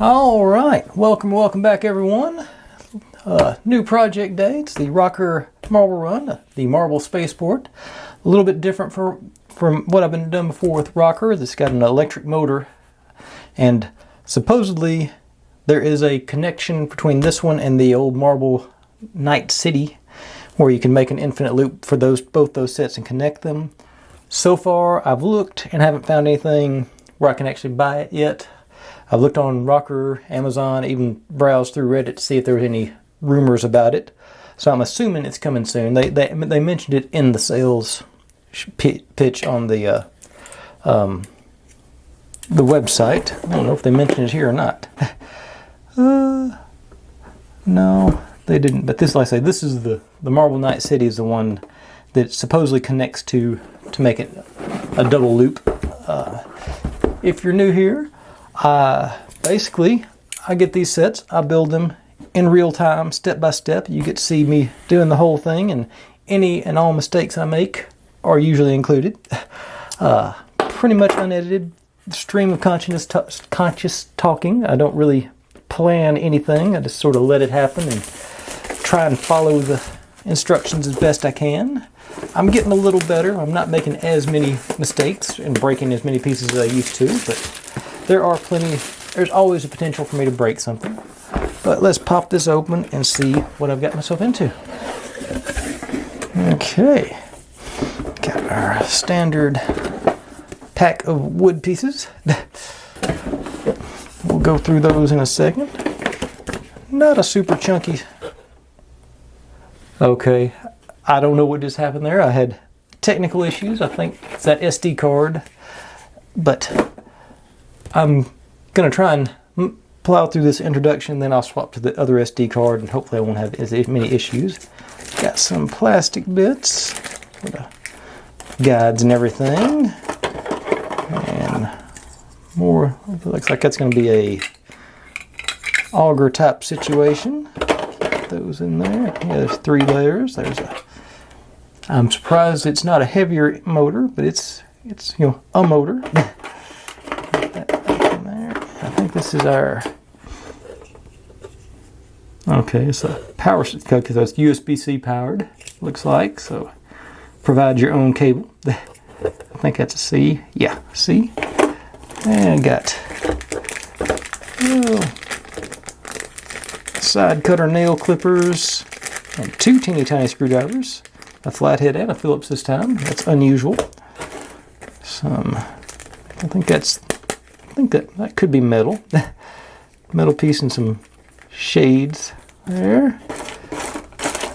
All right, welcome back everyone. New project day. It's the ROKR marble run, the marble spaceport. A little bit different from what I've been done before with ROKR. It's got an electric motor, and supposedly there is a connection between this one and the old marble Night City, where you can make an infinite loop for both those sets and connect them. So far, I've looked and haven't found anything where I can actually buy it yet. I've looked on ROKR, Amazon, even browsed through Reddit to see if there was any rumors about it. So I'm assuming it's coming soon. They mentioned it in the sales pitch on the website. I don't know if they mentioned it here or not. No, they didn't. But this, like I say, this is the Marble Night City is the one that supposedly connects to make it a double loop. If you're new here, basically, I get these sets, I build them in real time, step by step. You get to see me doing the whole thing, and any and all mistakes I make are usually included. Pretty much unedited stream of conscious talking. I don't really plan anything. I just sort of let it happen and try and follow the instructions as best I can. I'm getting a little better. I'm not making as many mistakes and breaking as many pieces as I used to, but there's always a potential for me to break something. But let's pop this open and see what I've got myself into. Okay, got our standard pack of wood pieces. We'll go through those in a second. Not a super chunky. Okay, I don't know what just happened there. I had technical issues. I think it's that SD card, but I'm going to try and plow through this introduction, then I'll swap to the other SD card, and hopefully I won't have as many issues. Got some plastic bits for the guides and everything. And more, it looks like that's going to be a auger type situation. Put those in there. Yeah, there's 3 layers. I'm surprised it's not a heavier motor, but it's a motor. I think this is our, okay, it's a power, because it's USB-C powered, looks like, so provide your own cable. I think that's a C, yeah, C. And got side cutter nail clippers, and 2 teeny tiny screwdrivers, a flathead and a Phillips this time. That's unusual. I think that could be metal. Metal piece and some shades there.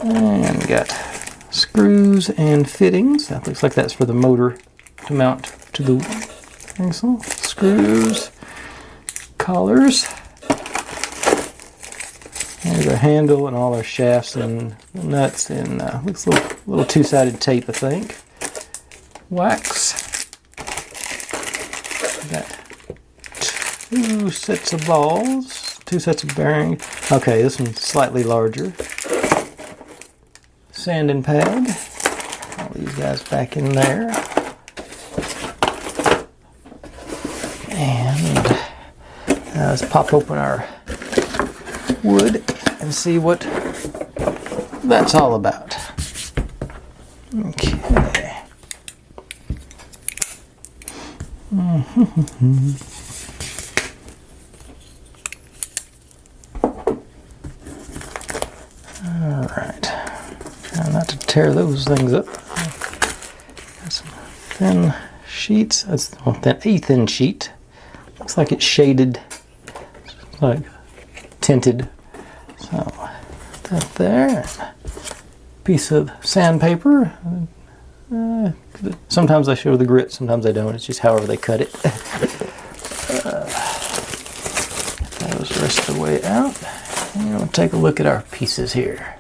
And got screws and fittings. That looks like that's for the motor to mount to the axle. Screws, collars. There's our handle and all our shafts and nuts, and looks a little two-sided tape, I think. Wax. Got 2 sets of balls, 2 sets of bearings. Okay, this one's slightly larger. Sanding pad. All these guys back in there. And let's pop open our wood and see what that's all about. Okay. Alright, try not to tear those things up. Got some thin sheets. That's a thin sheet. Looks like it's shaded, like tinted. So, that there. Piece of sandpaper. Sometimes I show the grit, sometimes I don't. It's just however they cut it. Those the rest of the way out. And we'll take a look at our pieces here.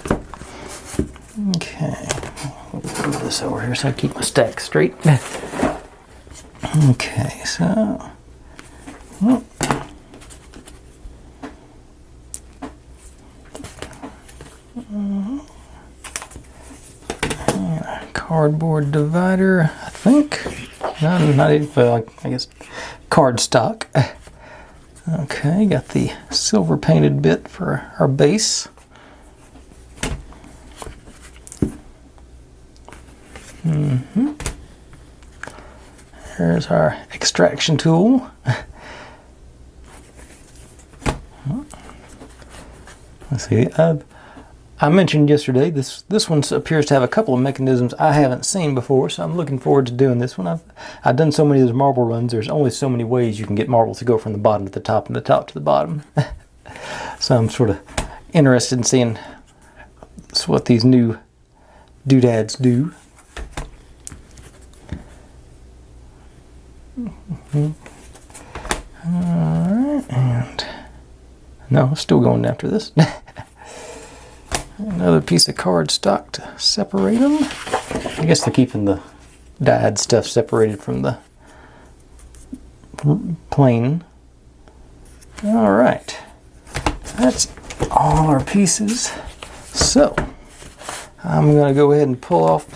Okay, we'll move this over here so I keep my stack straight. Okay, so cardboard divider, I think. Not even, well, I guess cardstock. Okay, got the silver painted bit for our base. There's our extraction tool. Let's see. I mentioned yesterday this one appears to have a couple of mechanisms I haven't seen before, so I'm looking forward to doing this one. I've done so many of those marble runs. There's only so many ways you can get marble to go from the bottom to the top and the top to the bottom. So I'm sort of interested in seeing what these new doodads do. Alright, and no, still going after this. Another piece of cardstock to separate them. I guess they're keeping the dyed stuff separated from the plain. Alright, that's all our pieces. So, I'm going to go ahead and pull off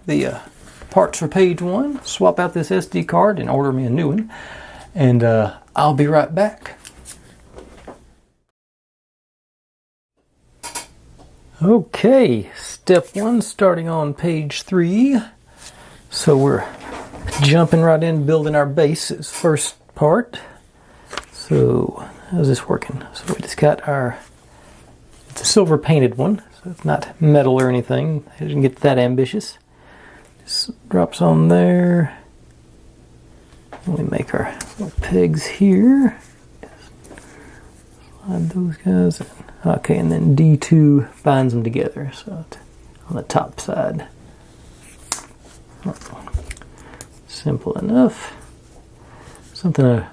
the parts for page 1, swap out this SD card and order me a new one, and I'll be right back. Okay, step 1 starting on page 3. So we're jumping right in building our base as first part. So how's this working? So we just got it's a silver painted one, so it's not metal or anything. I didn't get that ambitious. Just drops on there. We make our little pegs here. Slide those guys in. Okay, and then D2 binds them together, so it's on the top side. Simple enough. Something I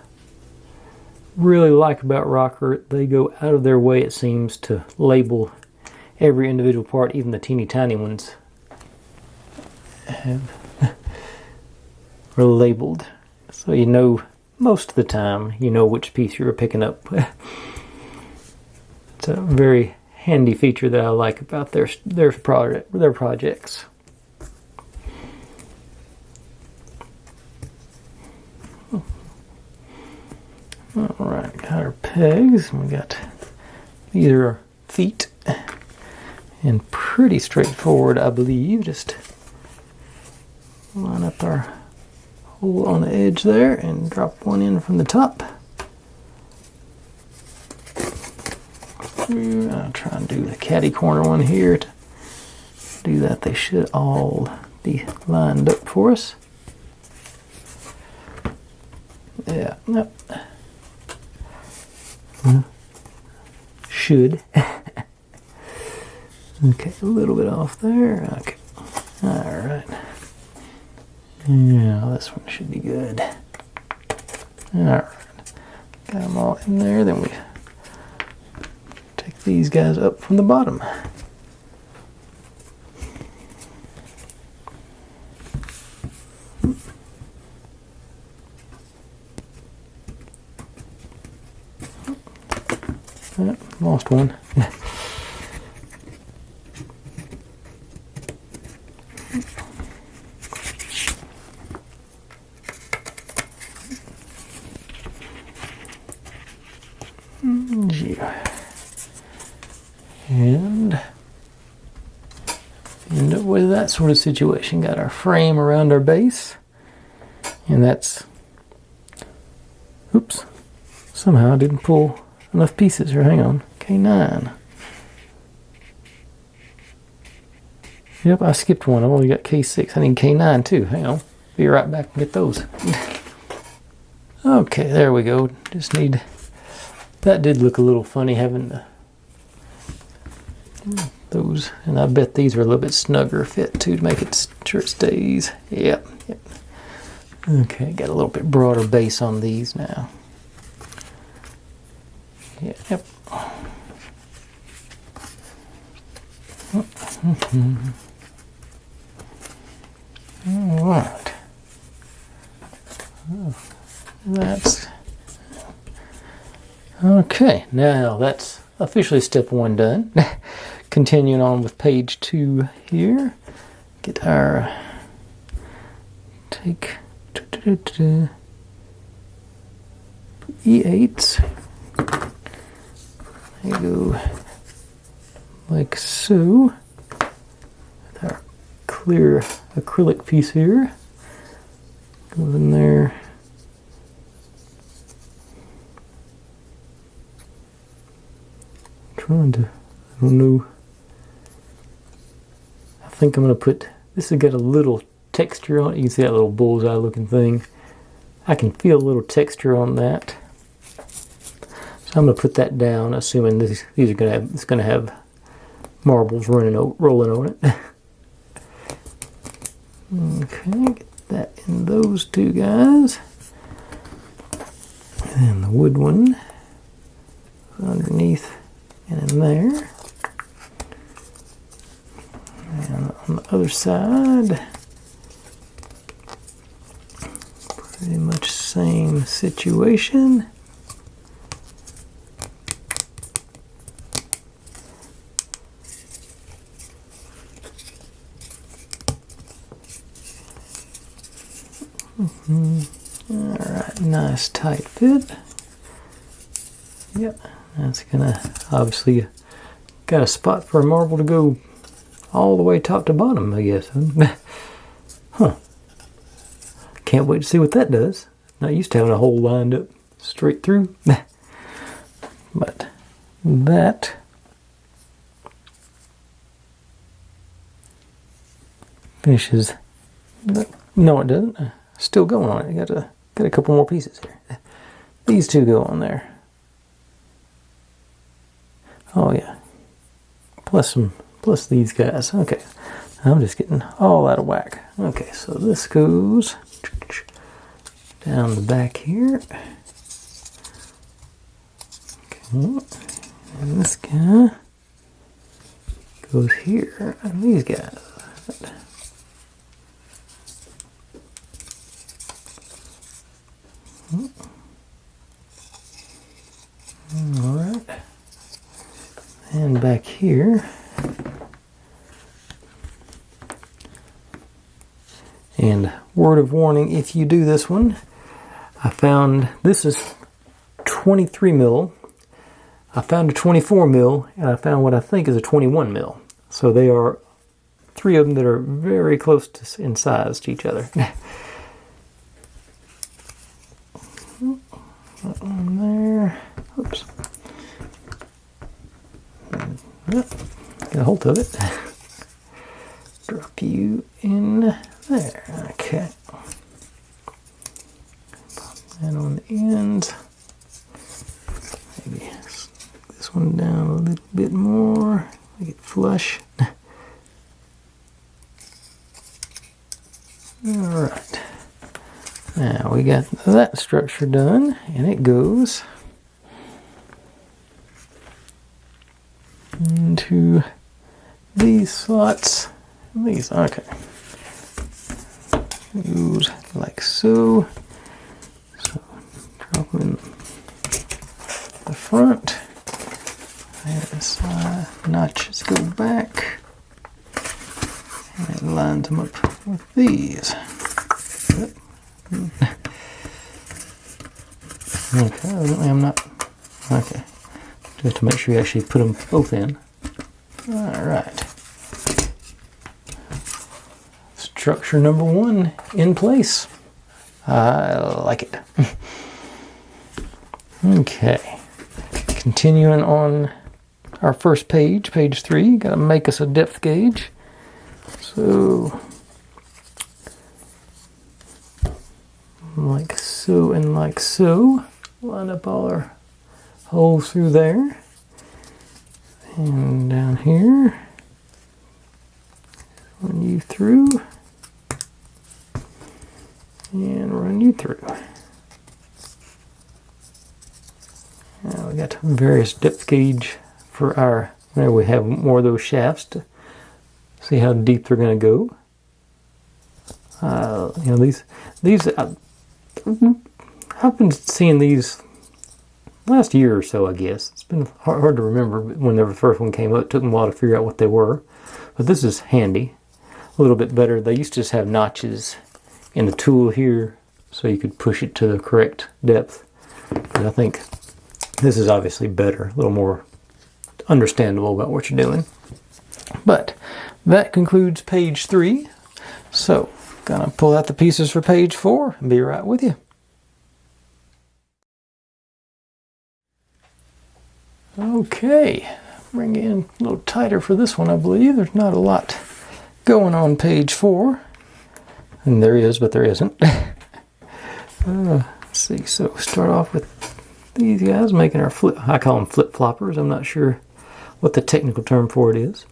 really like about ROKR, they go out of their way, it seems, to label every individual part, even the teeny tiny ones are labeled. So you know, most of the time, you know which piece you're picking up. It's a very handy feature that I like about their projects. Alright, got our pegs. We got these are our feet. And pretty straightforward, I believe. Just line up our hole on the edge there and drop one in from the top. I'll try and do the catty corner one here. To do that, they should all be lined up for us. Yeah, yep. Should. Okay, a little bit off there. Okay, all right. Yeah, this one should be good. All right, got them all in there. Then we take these guys up from the bottom. Lost one. And end up with that sort of situation. Got our frame around our base, and that's, oops, somehow I didn't pull enough pieces here. Hang on, K9. Yep, I skipped one. I only got K6. I need K9 too. Hang on, be right back and get those. Okay, there we go. Just need, that did look a little funny having the those, and I bet these are a little bit snugger fit too to make it sure it stays. Yep. Okay, got a little bit broader base on these now. Yep. All right. That's okay. Now that's officially step 1 done. Continuing on with page 2 here. Get our take E8s. There you go, like so. Our clear acrylic piece here goes in there. Trying to, I don't know. I think I'm going to put, this has got a little texture on it. You can see that little bullseye looking thing. I can feel a little texture on that. So I'm going to put that down, assuming these are going to have, it's going to have marbles rolling on it. Okay, get that in those two guys. And the wood one underneath and in there. And on the other side, pretty much same situation. Alright, nice tight fit. Yep, that's gonna obviously got a spot for a marble to go all the way top to bottom, I guess. Huh. Can't wait to see what that does. Not used to having a hole lined up straight through. But that finishes. No, it doesn't. Still going on it. Got a couple more pieces here. These two go on there. Oh yeah. Plus these guys. Okay. I'm just getting all out of whack. Okay, so this goes down the back here. Okay. And this guy goes here. And these guys. Alright. And back here. And word of warning, if you do this one, I found this is 23 mil. I found a 24 mil, and I found what I think is a 21 mil. So they are three of them that are very close to, in size to each other. That one there. Oops. Yep. Get a hold of it. Drop you in there. Okay. Pop that on the ends. Maybe this one down a little bit more. Make it flush. Alright. Now we got that structure done, and it goes into these slots. These, okay. Goes like so. So drop them in the front. And the side notches go back. And it lines them up with these. Yep. Okay, evidently I'm not. Okay. Just to make sure you actually put them both in. Alright. Structure number one in place. I like it. Okay. Continuing on our first page, page 3, gotta make us a depth gauge. So, like so and like so. Line up all our holes through there. And down here, run you through. And run you through. Now we got various depth gauge for our, there we have more of those shafts to see how deep they're going to go. You know, these I've been seeing these last year or so, I guess. It's been hard to remember whenever the first one came up. It took them a while to figure out what they were. But this is handy. A little bit better. They used to just have notches in the tool here so you could push it to the correct depth. But I think this is obviously better. A little more understandable about what you're doing. But that concludes page 3. So, gonna pull out the pieces for page 4 and be right with you. Okay, bring it in a little tighter for this one, I believe. There's not a lot going on page 4. And there is, but there isn't. Let's see, so start off with these guys making our I call them flip-floppers. I'm not sure what the technical term for it is.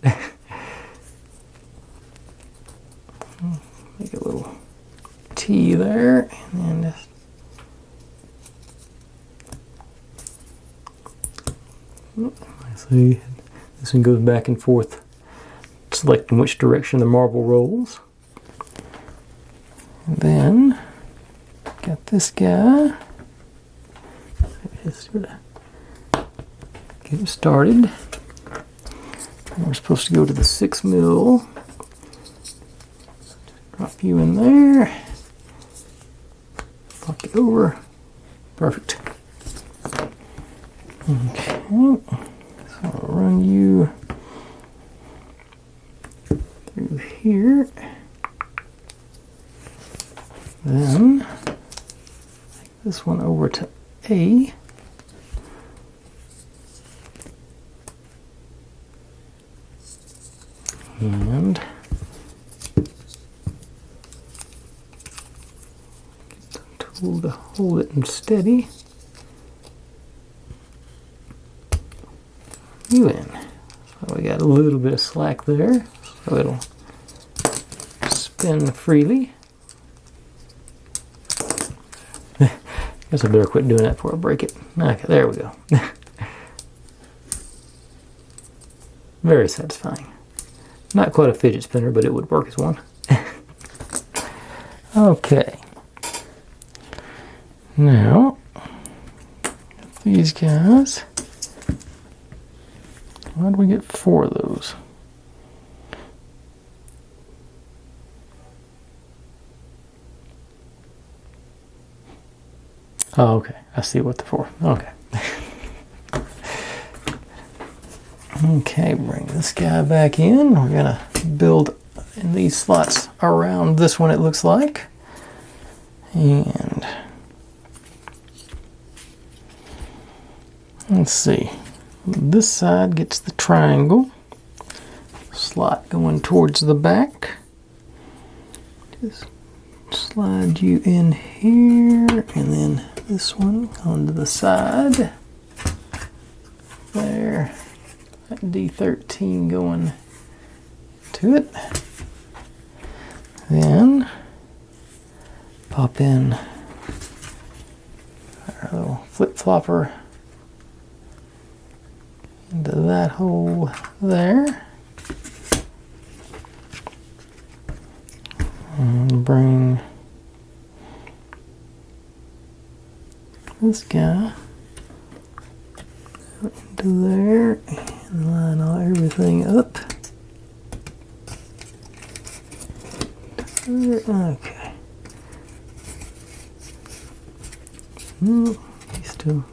Make a little T there, and then just see, this one goes back and forth, selecting which direction the marble rolls. And then got this guy. Just sort of get him started. And we're supposed to go to the 6 mil. Drop you in there. Pop it over. Perfect. Okay. So I'll run you through here. Then take this one over to A. And get the tool to hold it steady. You in. So we got a little bit of slack there, so it'll spin freely. Guess I better quit doing that before I break it. Okay, there we go. Very satisfying. Not quite a fidget spinner, but it would work as one. Okay. Now, these guys. How did we get 4 of those? Oh, okay. I see what they're for. Okay. Okay, bring this guy back in. We're going to build in these slots around this one, it looks like. And let's see. This side gets the triangle. Slot going towards the back. Just slide you in here, and then this one onto the side. There. That D13 going to it. Then pop in our little flip-flopper into that hole there. And bring this guy into there and line everything up. Okay. These two.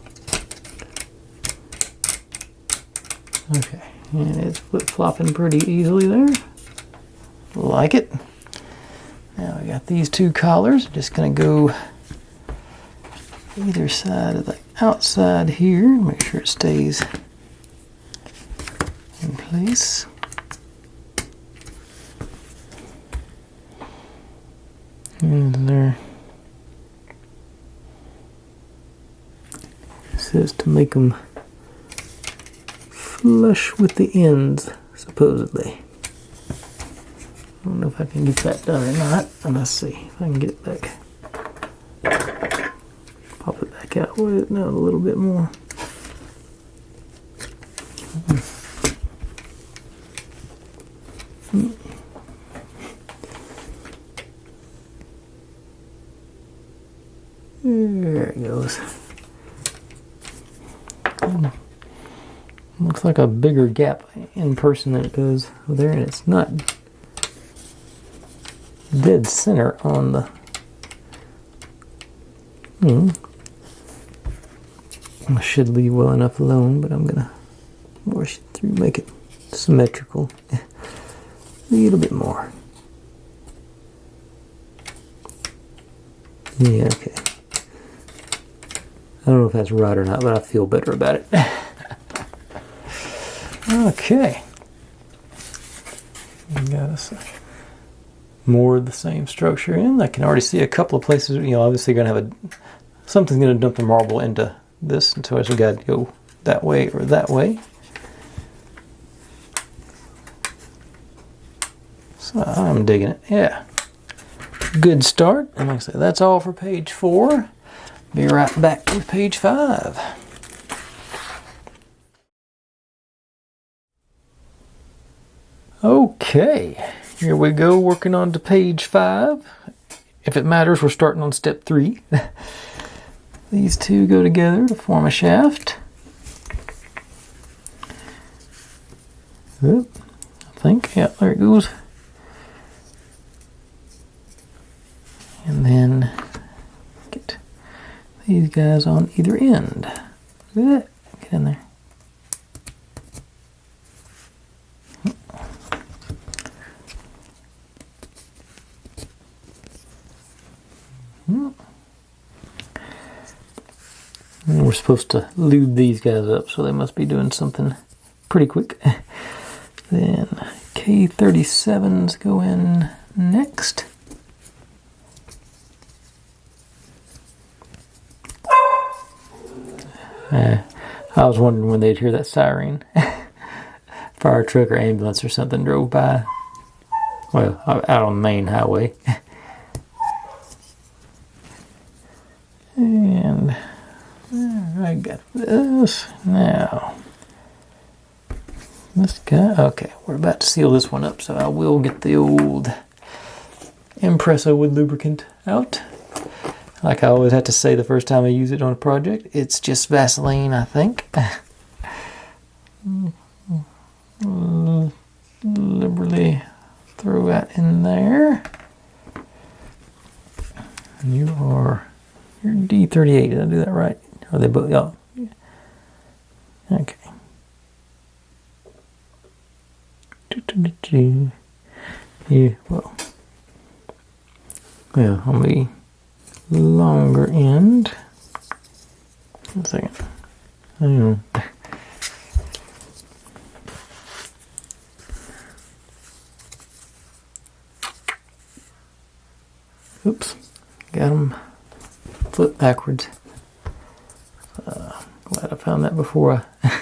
Okay, and it's flip-flopping pretty easily there. Like it. Now we got these 2 collars. Just gonna go either side of the outside here. Make sure it stays in place. And there. It says to make them flush with the ends, supposedly. I don't know if I can get that done or not. Let's see if I can get it back. Pop it back out with it now a little bit more. There it goes. Looks like a bigger gap in person than it does there, and it's not dead center on the I should leave well enough alone, but I'm gonna wash it through, make it symmetrical. A little bit more. Yeah, okay. I don't know if that's right or not, but I feel better about it. Okay. We got more of the same structure in. I can already see a couple of places, you know, obviously you're going to have something's going to dump the marble into this, and so we got to go that way or that way. So I'm digging it. Yeah. Good start. And like I said, that's all for page 4. Be right back with page 5. Okay, here we go, working on to page 5. If it matters, we're starting on step 3. These two go together to form a shaft. Oop, I think, yeah, there it goes. And then get these guys on either end. Look at that, get in there. And we're supposed to lube these guys up, so they must be doing something pretty quick. Then K37s go in next. I was wondering when they'd hear that siren. Fire truck or ambulance or something drove by. Well, out on the main highway. And I got this now. This guy, okay, we're about to seal this one up, so I will get the old Impresso with lubricant out. Like I always have to say the first time I use it on a project, it's just Vaseline, I think. Liberally throw that in there. And you're D38, did I do that right? Are they both? Oh. Okay. Yeah, well, on the longer end. One second. Hang on. Oops, got them flipped backwards. Glad I found that before I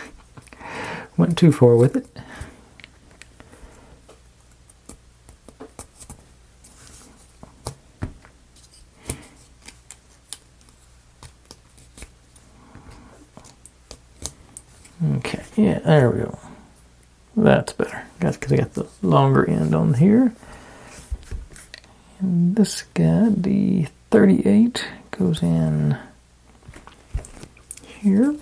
went too far with it. Okay, yeah, there we go. That's better. That's because I got the longer end on here. And this guy, the 38, goes in here.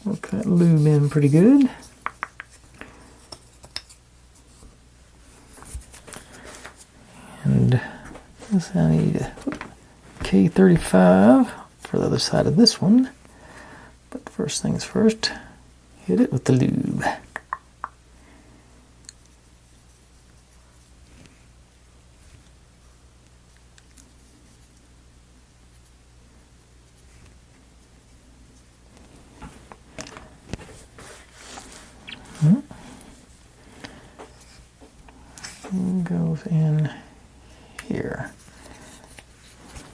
Work that lube in pretty good. And this I need a K35 for the other side of this one. But first things first, hit it with the lube. Goes in here.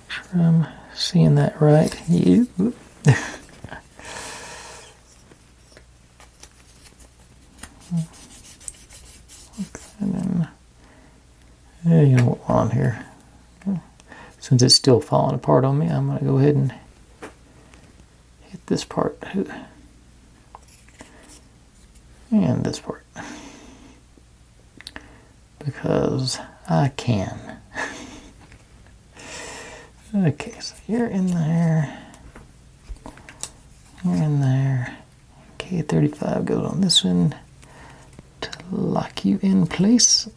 Sure I'm seeing that right. You. And then, you know what, on here. Since it's still falling apart on me, I'm going to go ahead and hit this part and this part. Because I can. Okay, so you're in there. You're in there. K35 goes on this one to lock you in place.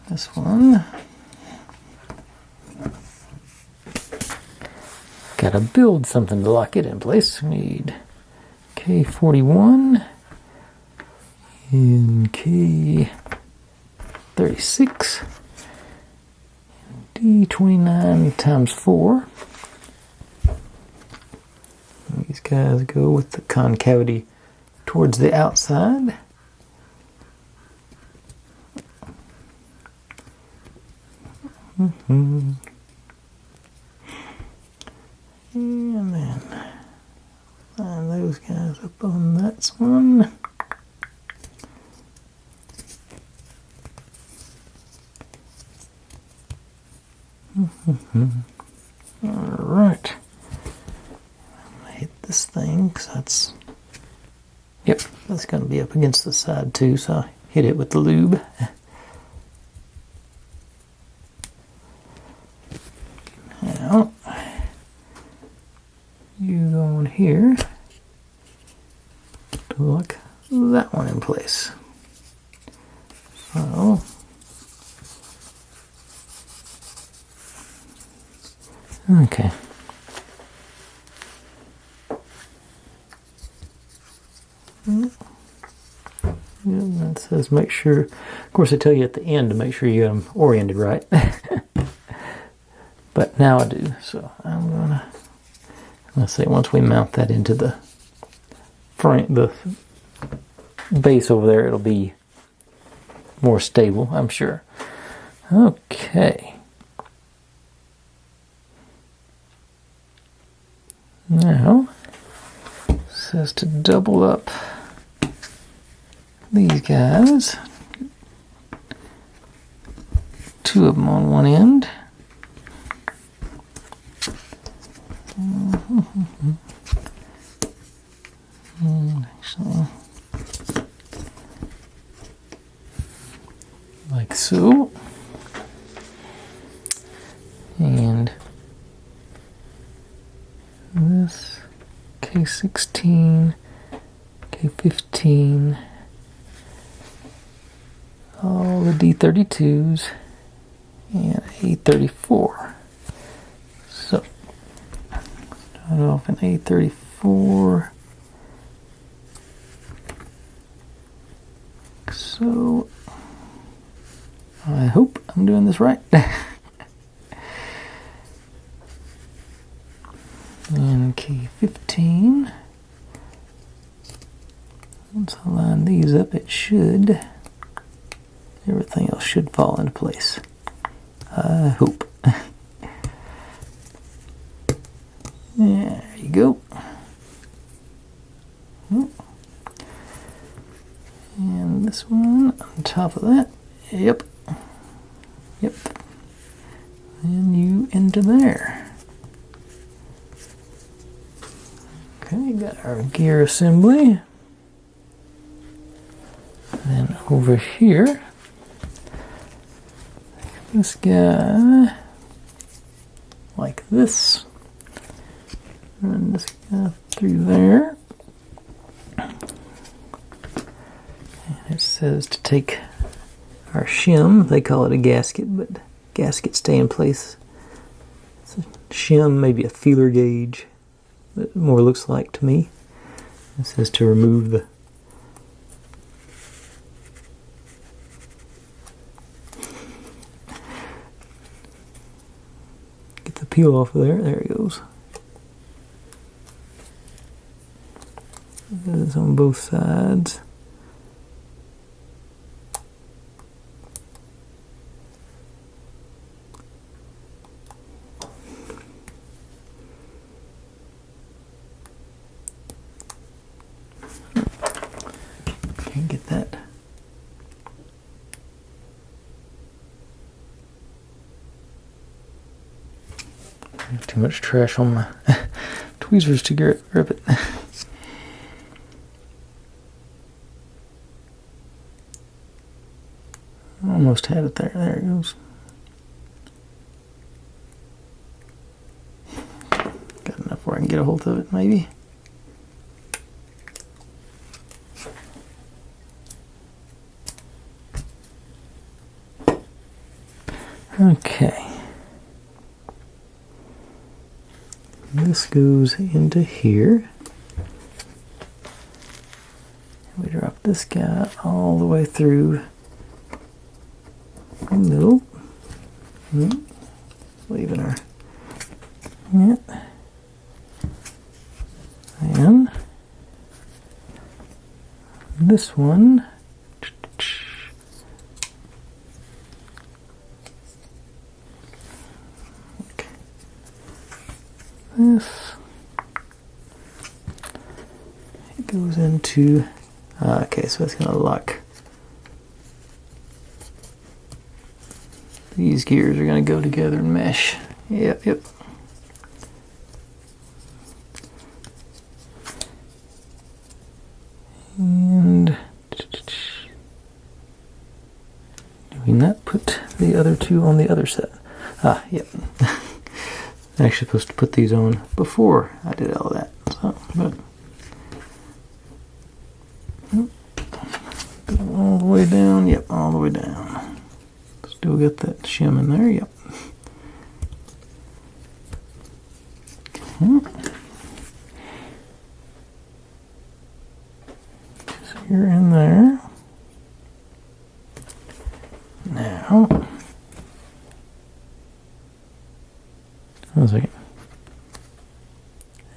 This one. gotta build something to lock it in place. We need K41 and K36 D29 times 4. These guys go with the concavity towards the outside. And then line those guys up on that one. Alright. Hit this thing because that's, yep, that's going to be up against the side too, so I hit it with the lube. Now, you go on here to lock that one in place. So, okay. Yeah, that says make sure, of course they tell you at the end to make sure you got them oriented right. But now I do, so I'm gonna, let's say once we mount that into the front, the base over there, it'll be more stable, I'm sure. Okay. Now, it says to double up these guys. 2 of them on one end. Actually, like so. And this K16, K15, all the D32s, and A34. So, start off in A34. So, I hope I'm doing this right. And K15. Once I line these up, it should, everything else should fall into place. I hope. There you go. And this one on top of that. Yep. Yep. And you into there. Okay, got our gear assembly. Then over here, this guy, like this. Run this guy through there. And it says to take our shim, they call it a gasket, but gaskets stay in place. It's a shim, maybe a feeler gauge, that more looks like to me. It says to remove the peel off of there. There it goes. It's on both sides. Can't get that. Too much trash on my tweezers to grip it. Almost had it there. There it goes. Got enough where I can get a hold of it, maybe. Okay. this goes into here. We drop this guy all the way through the middle. Leaving our, and this one, this, it goes into, okay, so it's going to lock. These gears are going to go together and mesh. Yep. And doing that, put the other two on the other set. Yep. I'm actually supposed to put these on before I did all that. So, but go all the way down. Yep, all the way down. Still get that shim in there. Yep. Just here and there. Now, one second.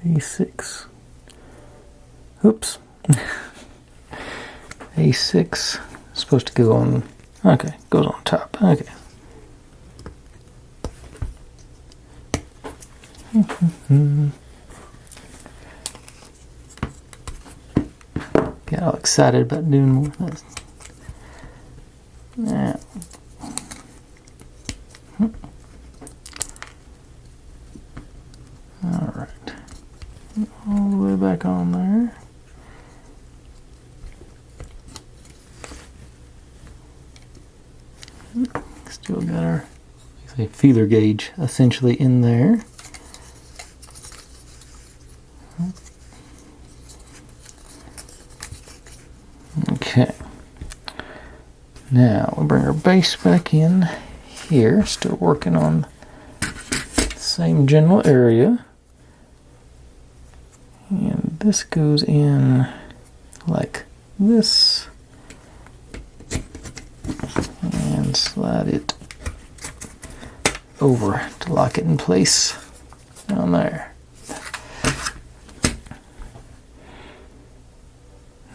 A6. Oops. A6 is supposed to go on. Okay, goes on top. Okay. Get all excited about doing more of this. Now. Alright. All the way back on there. Still got our feeler gauge essentially in there. Okay. Now we'll bring our base back in here. Still working on the same general area. And this goes in like this. And slide it over to lock it in place down there.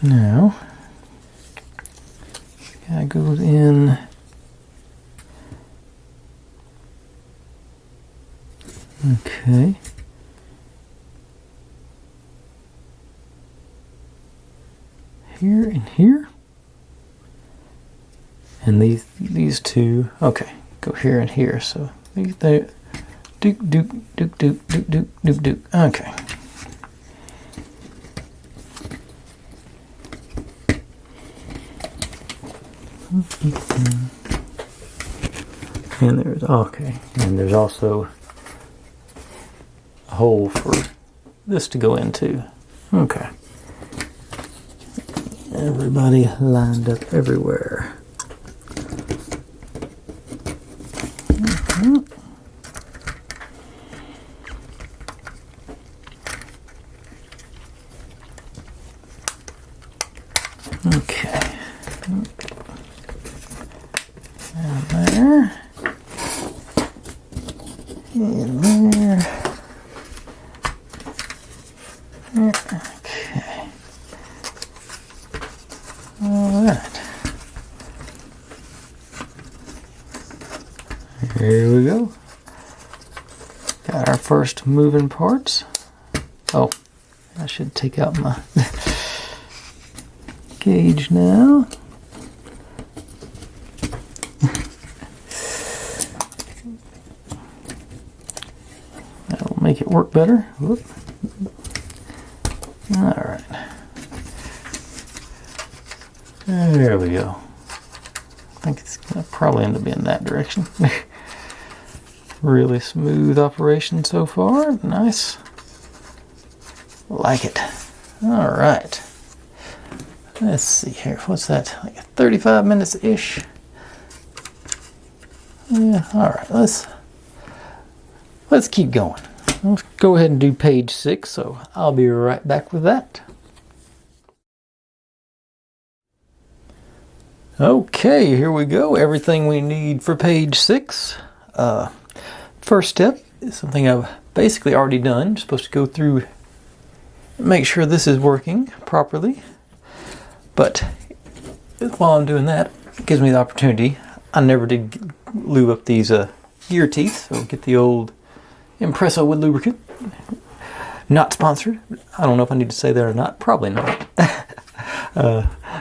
Now, this guy goes in. Okay. Here and here. And these two, okay, go here and here. So they doop. Okay. And there's and there's also a hole for this to go into. Okay. Everybody lined up everywhere. Okay. And there. And there. Okay. All right. Here we go. Got our first moving parts. Oh, I should take out my gauge now. That'll make it work better. Whoop. All right. There we go. I think it's going to probably end up being that direction. Really smooth operation so far. Nice. Like it. All right. Let's see here. What's that? Like 35 minutes-ish. Yeah. All right. Let's keep going. Let's go ahead and do page 6, so I'll be right back with that. Okay, here we go. Everything we need for page 6. First step is something I've basically already done. Just supposed to go through and make sure this is working properly. But while I'm doing that, it gives me the opportunity. I never did lube up these gear teeth, so get the old Impresso with lubricant. Not sponsored. I don't know if I need to say that or not. Probably not.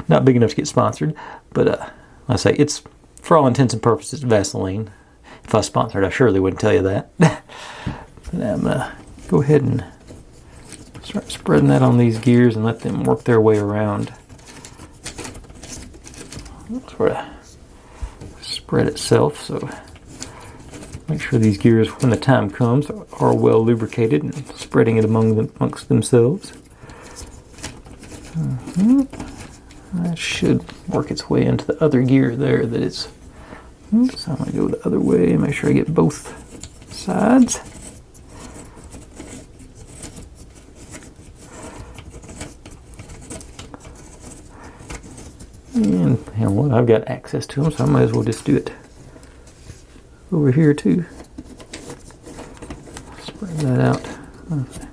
Not big enough to get sponsored. But I say it's, for all intents and purposes, Vaseline. If I was sponsored, I surely wouldn't tell you that. But I'm going to go ahead and start spreading that on these gears and let them work their way around. Sort of spread itself, so make sure these gears, when the time comes, are well lubricated and spreading it amongst themselves. That should work its way into the other gear there that it's... Oops, I'm going to go the other way and make sure I get both sides. And you know what, I've got access to them, so I might as well just do it over here too. Spread that out. Okay.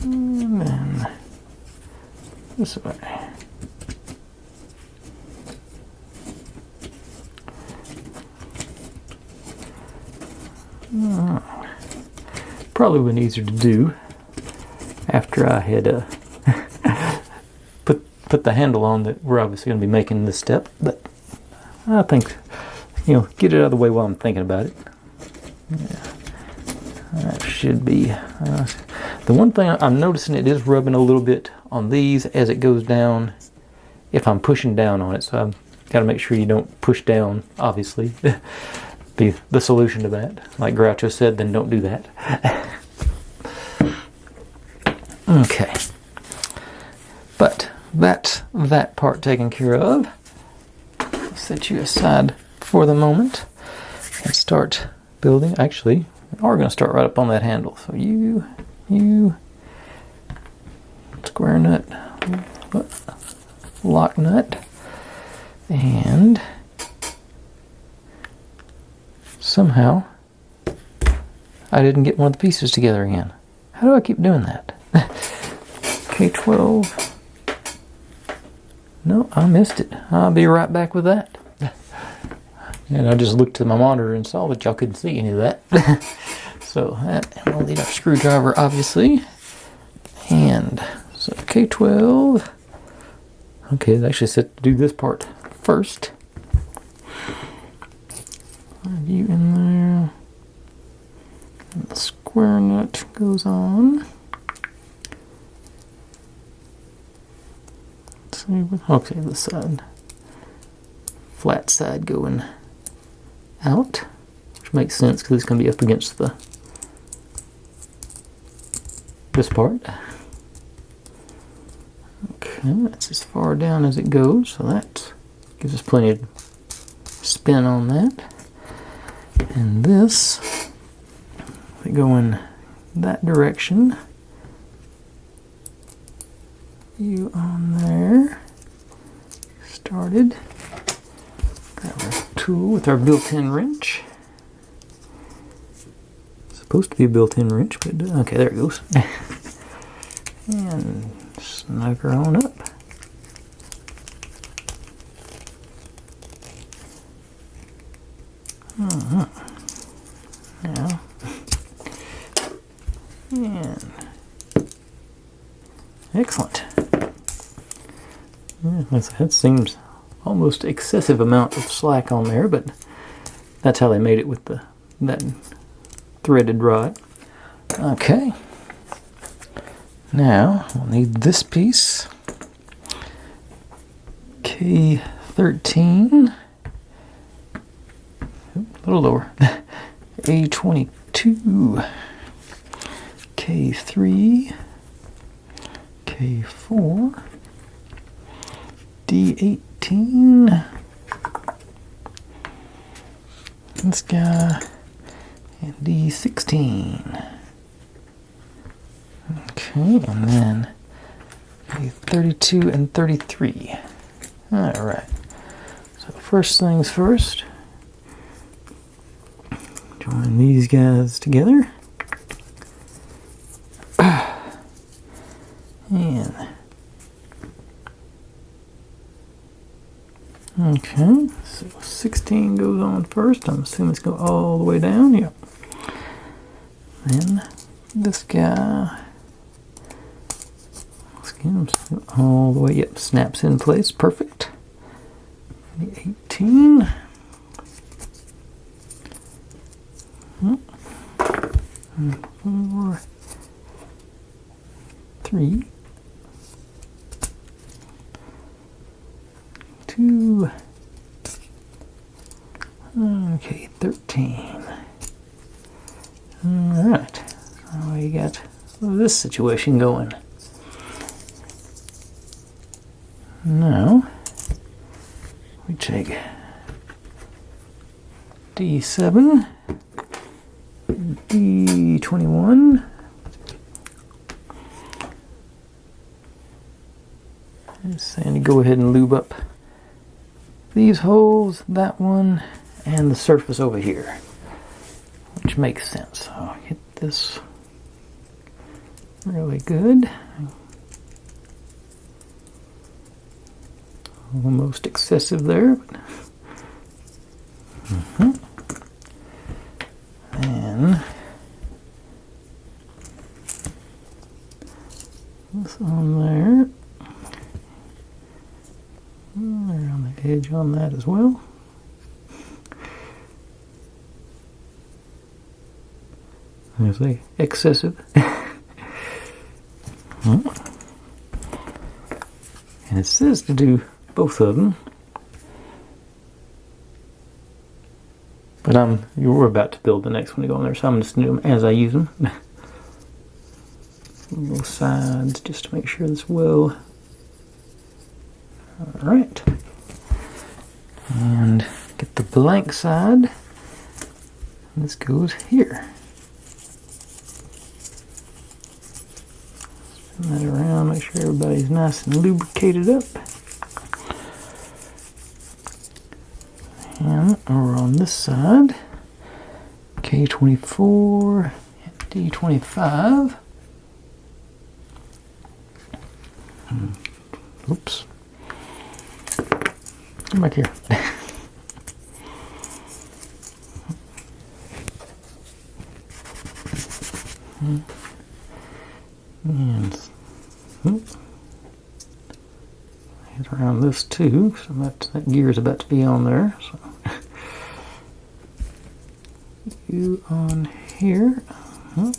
And then this way. Probably would have been easier to do after I had put the handle on that we're obviously going to be making this step, but I think, you know, get it out of the way while I'm thinking about it. Yeah, that should be the one thing I'm noticing, it is rubbing a little bit on these as it goes down if I'm pushing down on it, so I've got to make sure you don't push down, obviously. Be the solution to that. Like Groucho said, then don't do that. Okay. But that's that part taken care of. I'll set you aside for the moment and start building. Actually, we're going to start right up on that handle. So you, square nut, lock nut, and somehow I didn't get one of the pieces together again. How do I keep doing that? K12. No, I missed it. I'll be right back with that. And I just looked at my monitor and saw that y'all couldn't see any of that. So that, and we'll need our screwdriver, obviously. And so K12. Okay, it's actually set to do this part first. You in there. And the square nut goes on. Let's see, okay, the side, flat side going out, which makes sense because it's going to be up against this part. Okay, that's as far down as it goes, so that gives us plenty of spin on that. And this, we go in that direction. You on there. Started. Grab our tool with our built-in wrench. Supposed to be a built-in wrench, but okay, there it goes. And snug her on up. Now, and excellent. Yeah, that seems almost excessive amount of slack on there, but that's how they made it with that threaded rod. Okay. Now we'll need this piece. K13. A little lower. A22. K3. K4. D18. this guy, and D16. Okay, and then 32 and 33. Alright, so first things first, join these guys together. And okay, so 16 goes on first. I'm assuming it's going all the way down. Yep. Then this guy, let's get him all the way. Yep, snaps in place. Perfect. 18. And 4, 3, 2, okay, 13. Alright, so we got this situation going. Now, we take D7, D21, and saying to go ahead and lube up these holes, that one, and the surface over here, which makes sense. So I'll hit this really good. Almost excessive there, but and this on there. Around the edge on that as well. I say excessive. And it says to do both of them, but we're about to build the next one to go on there, so I'm just going to do them as I use them. Both sides, just to make sure it's well. Alright, and get the blank side, and this goes here. Spin that around, make sure everybody's nice and lubricated up. And over on this side, K24 and D25. Oops. Come back here. And hit around this too, so that gear is about to be on there. So you on here. You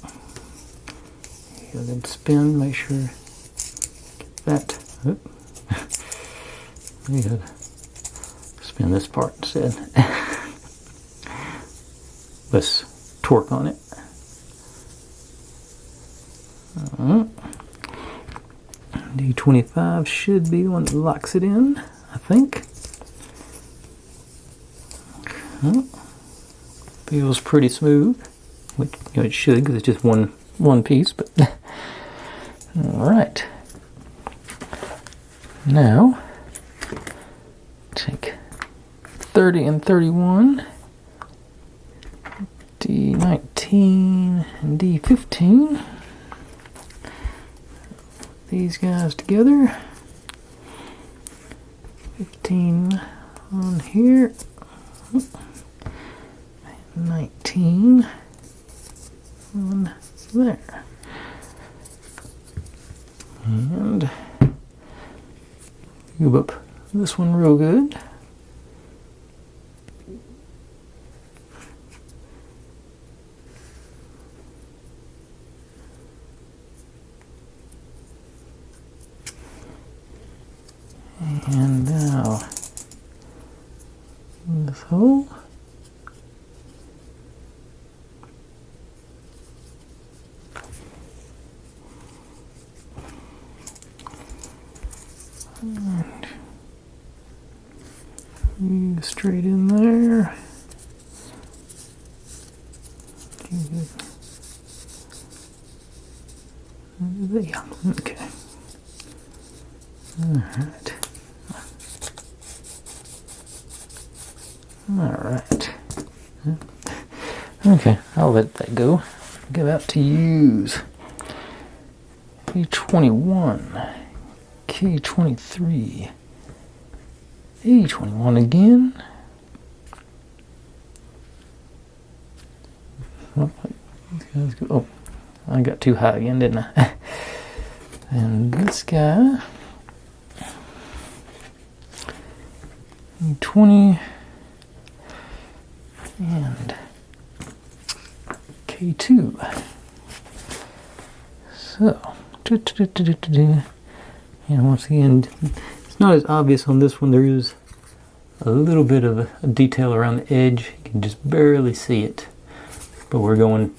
then spin, make sure get that. You gotta spin this part instead. Less torque on it. D25 should be the one that locks it in, I think. Okay. Feels pretty smooth, which it should, because it's just one piece. But all right. Now take 30 and 31, D19 and D15. These guys together. 15 on here. 19 on there. And lube up this one real good. And now this hole. And you straight in there. Okay. Alright. Alright. Okay, I'll let that go. Go out to use E21, K23, E21 again. Oh, I got too high again, didn't I? And this guy, E20 and K2. So, and once again, it's not as obvious on this one. There is a little bit of a detail around the edge. You can just barely see it. But we're going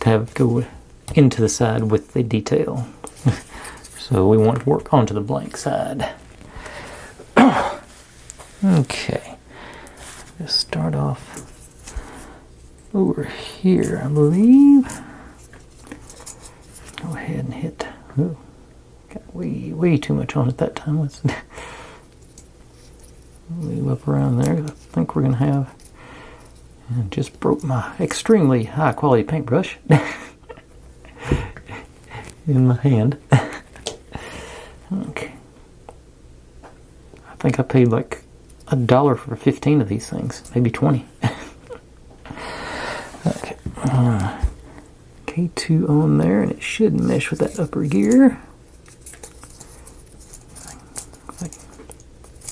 to go into the side with the detail. So we want to work onto the blank side. Okay. Just start off over here, I believe. Go ahead and hit. Ooh, got way too much on it that time. Let's move up around there. I think we're going to have. And just broke my extremely high quality paintbrush in my hand. Okay. I think I paid like $1 for 15 of these things, maybe 20. Okay. K2 on there, and it should mesh with that upper gear.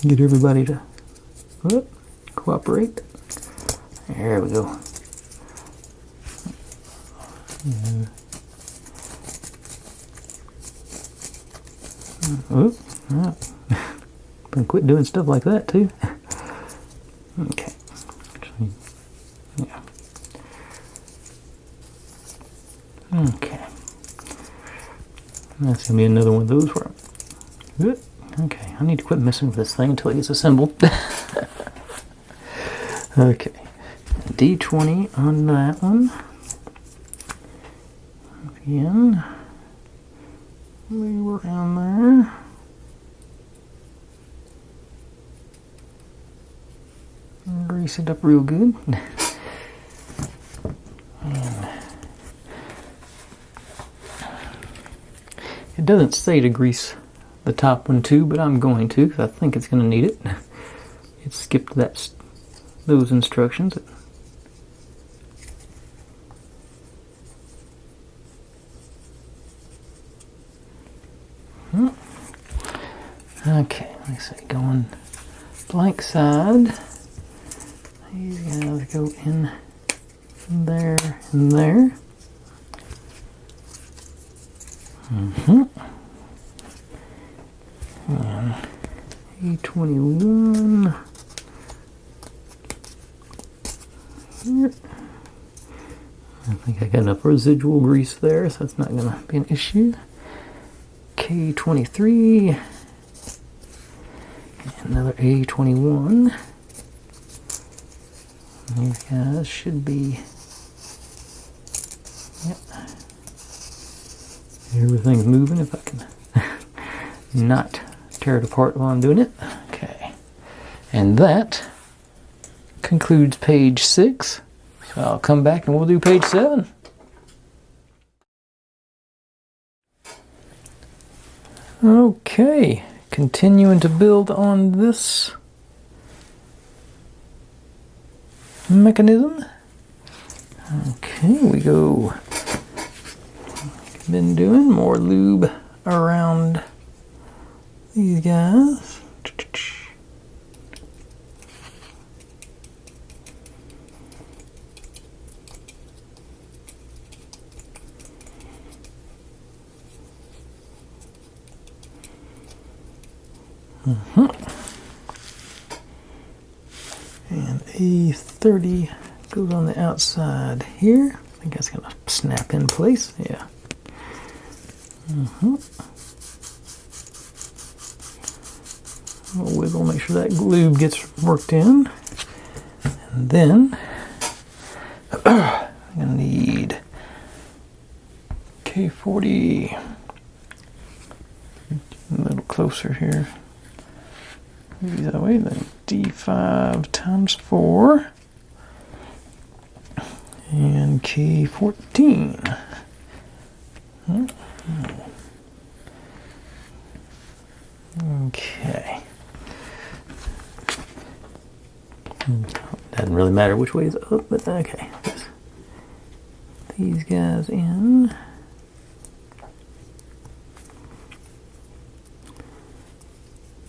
Get everybody to cooperate. There we go. Been quit doing stuff like that too. Okay. Yeah. Okay. That's gonna be another one of those where okay, I need to quit messing with this thing until it gets assembled. Okay. D20 on that one. Again. Move around there. Grease it up real good. And it doesn't say to grease the top one too, but I'm going to because I think it's going to need it. It skipped those instructions. Okay, let's see, going blank side. These guys go in there and there. And E21 here. I think I got enough residual grease there, so that's not going to be an issue. K23. Another A21. These guys should be, yep. Everything's moving if I can not tear it apart while I'm doing it. Okay. And that concludes page 6. So I'll come back and we'll do page 7. Okay. Continuing to build on this mechanism. Okay, we go. Been doing more lube around these guys. And A30 goes on the outside here. I think that's going to snap in place. Yeah. We'll wiggle, make sure that lube gets worked in. And then I'm going to need K40 closer here. Maybe that way, then D5 times 4 and K14. Okay. Doesn't really matter which way is up, but okay. Just these guys in.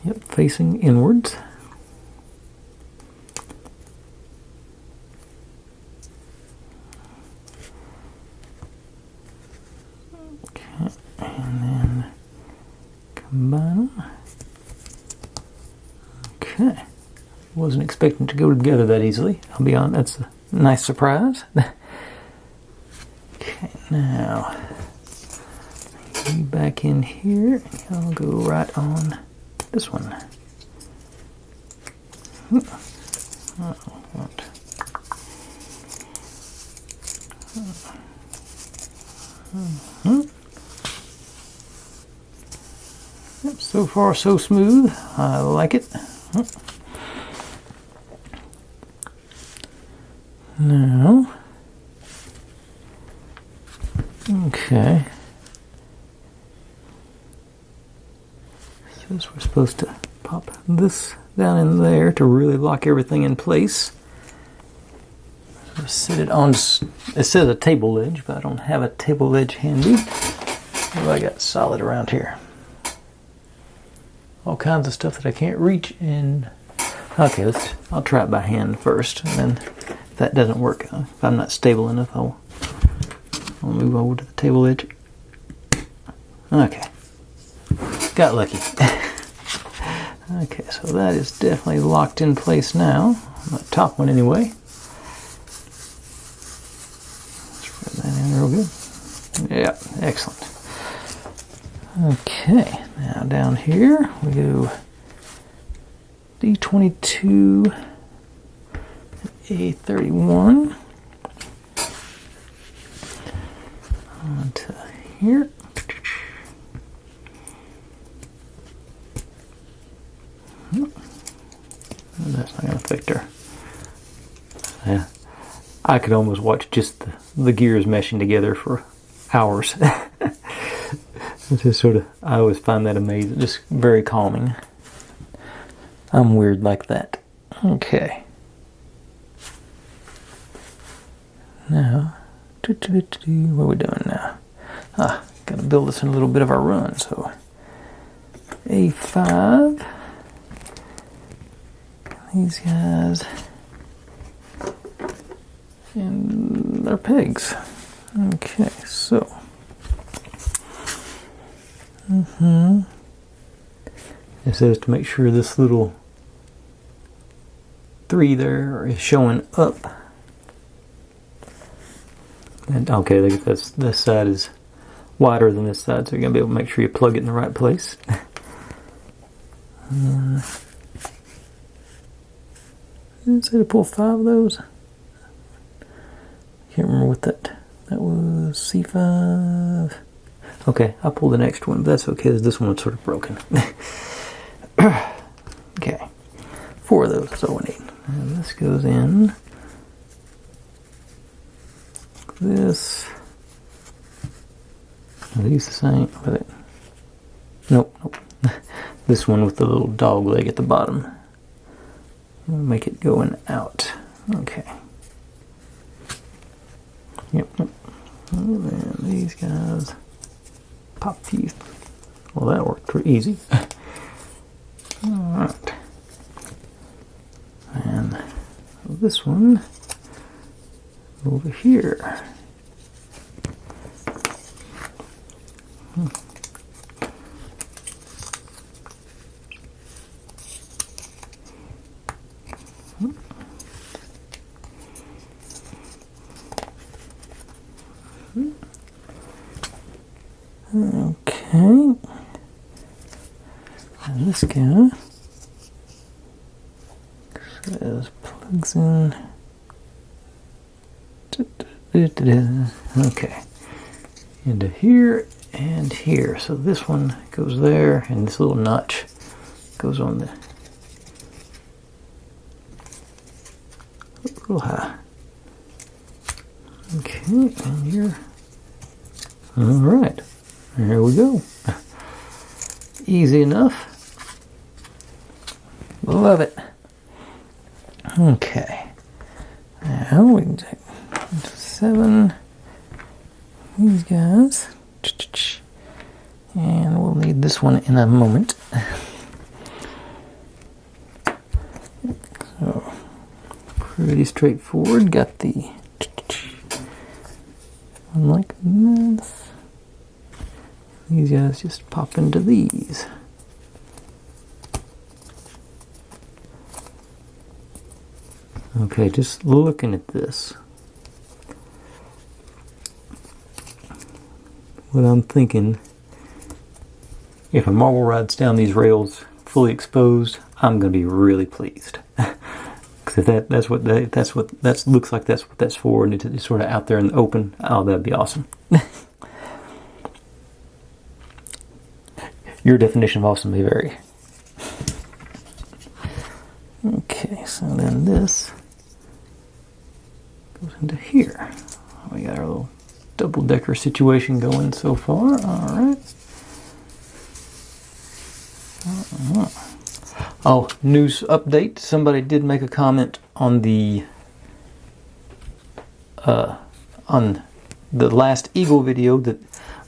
Yep, facing inwards. Okay, and then combine them. Okay. Wasn't expecting to go together that easily. I'll be honest, that's a nice surprise. Okay, now you back in here, and I'll go right on this one. Yep, so far so smooth. I like it. Now, okay. So we're supposed to pop this down in there to really lock everything in place. So sit it on, it says a table edge, but I don't have a table edge handy. What do I got solid around here? All kinds of stuff that I can't reach in. Okay, I'll try it by hand first, and then if that doesn't work, if I'm not stable enough, I'll move over to the table edge. Okay, got lucky. Okay, so that is definitely locked in place now, on the top one anyway. Spread that in real good. Yeah, excellent. Okay, now down here we go D22, A31, onto here. That's not going to affect her. Yeah, I could almost watch just the gears meshing together for hours. It's just sort of, I always find that amazing, just very calming. I'm weird like that. Okay. Now, what are we doing now? Gotta build this in a little bit of our run, so A5. These guys and their pegs. Okay, so it says to make sure this little 3 there is showing up. And okay, look at this. This side is wider than this side, so you're gonna be able to make sure you plug it in the right place. Didn't say to pull 5 of those. Can't remember what that was. C5. Okay, I'll pull the next one, but that's okay, because this one was sort of broken. Okay, 4 of those is all we need. And this goes in. This. Are these the same? Nope. This one with the little dog leg at the bottom. Make it going out. Okay. Yep. And then these guys pop fuse. Well, that worked pretty easy. Alright. And this one over here. Okay. And this guy says plugs in. Okay. Into here and here. So this one goes there, and this little notch goes on the little high. Okay, and here. All right, here we go. Easy enough. Love it. Okay. Now we can take 7. These guys. And we'll need this one in a moment. So, pretty straightforward. Got the one like this. These guys just pop into these. Okay, just looking at this. What I'm thinking, if a marble rides down these rails fully exposed, I'm going to be really pleased. Because if that's what that looks like, that's what that's for, and it's sort of out there in the open. Oh, that'd be awesome. Your definition of awesome may vary. Okay, so then this goes into here. We got our little double-decker situation going so far. All right. Oh, news update. Somebody did make a comment on the last Eagle video that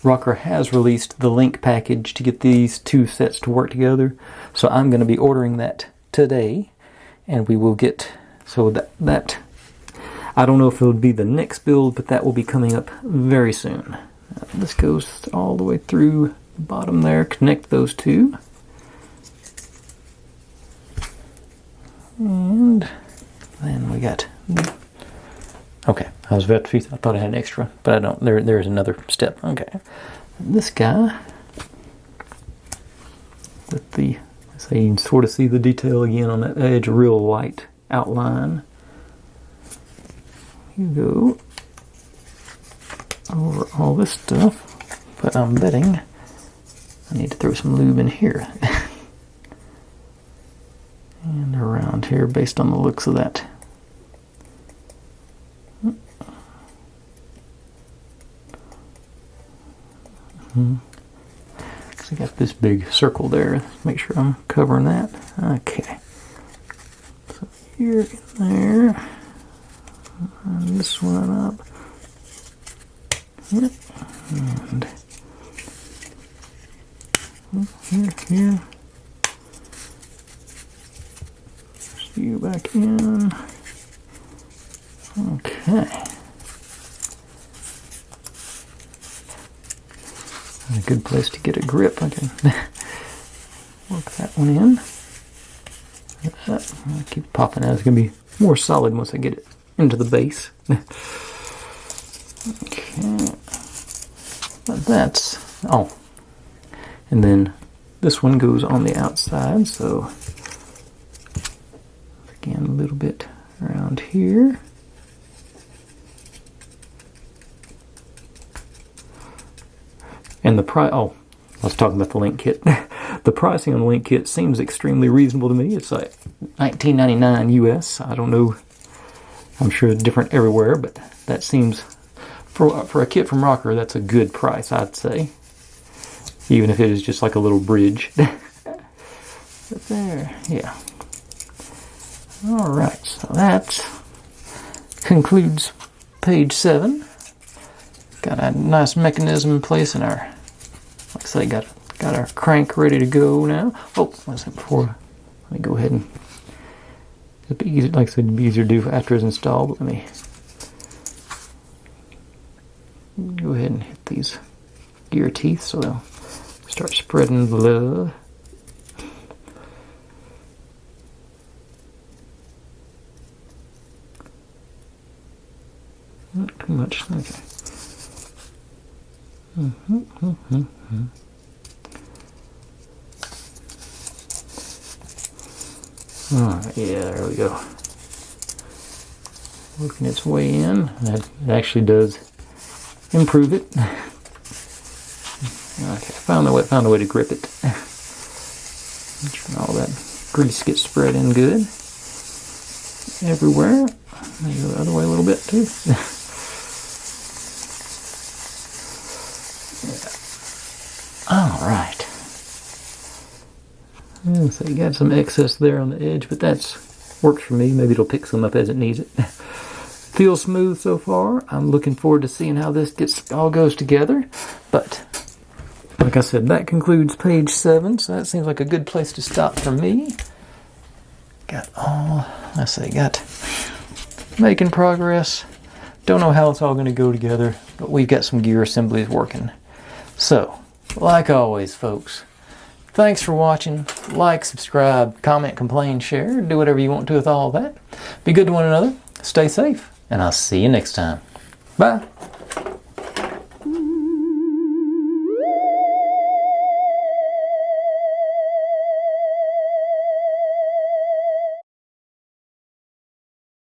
ROKR has released the link package to get these two sets to work together. So I'm going to be ordering that today, and we will get, so that I don't know if it will be the next build, but that will be coming up very soon. This goes all the way through the bottom there. Connect those two. And then we got, okay, I was about to, I thought I had an extra, but I don't. There's another step. Okay, this guy with the, so you can sort of see the detail again on that edge, a real light outline. You go over all this stuff, but I'm betting I need to throw some lube in here. And around here, based on the looks of that. Because I got this big circle there. Make sure I'm covering that. Okay. So here, in there. And this one up. Yep. And here. You back in. Okay. A good place to get a grip. I can work that one in. I'll keep popping out. It's going to be more solid once I get it into the base. Okay. But that's, oh. And then this one goes on the outside, so again, a little bit around here. And the price, oh, I was talking about the link kit. The pricing on the link kit seems extremely reasonable to me. It's like $19.99 US. I don't know, I'm sure it's different everywhere, but that seems, for a kit from ROKR, that's a good price, I'd say. Even if it is just like a little bridge. But there, yeah. Alright, so that concludes page 7. Got a nice mechanism in place, and our, like I say, got our crank ready to go now. Oh, one second before, let me go ahead and, it'd be easy, like I said, it'd be easier to do after it's installed, but let me go ahead and hit these gear teeth so they'll start spreading the love. Not too much. Okay. Alright, yeah, there we go. Working its way in. That it actually does improve it. found a way to grip it. Make sure all that grease gets spread in good everywhere. Maybe go the other way a little bit too. All right. So you got some excess there on the edge, but that's works for me. Maybe it'll pick some up as it needs it. Feels smooth so far. I'm looking forward to seeing how this all goes together. But like I said, that concludes page 7. So that seems like a good place to stop for me. Got making progress. Don't know how it's all going to go together, but we've got some gear assemblies working. So, like always, folks, thanks for watching. Like, subscribe, comment, complain, share, do whatever you want to with all that. Be good to one another. Stay safe, and I'll see you next time. Bye.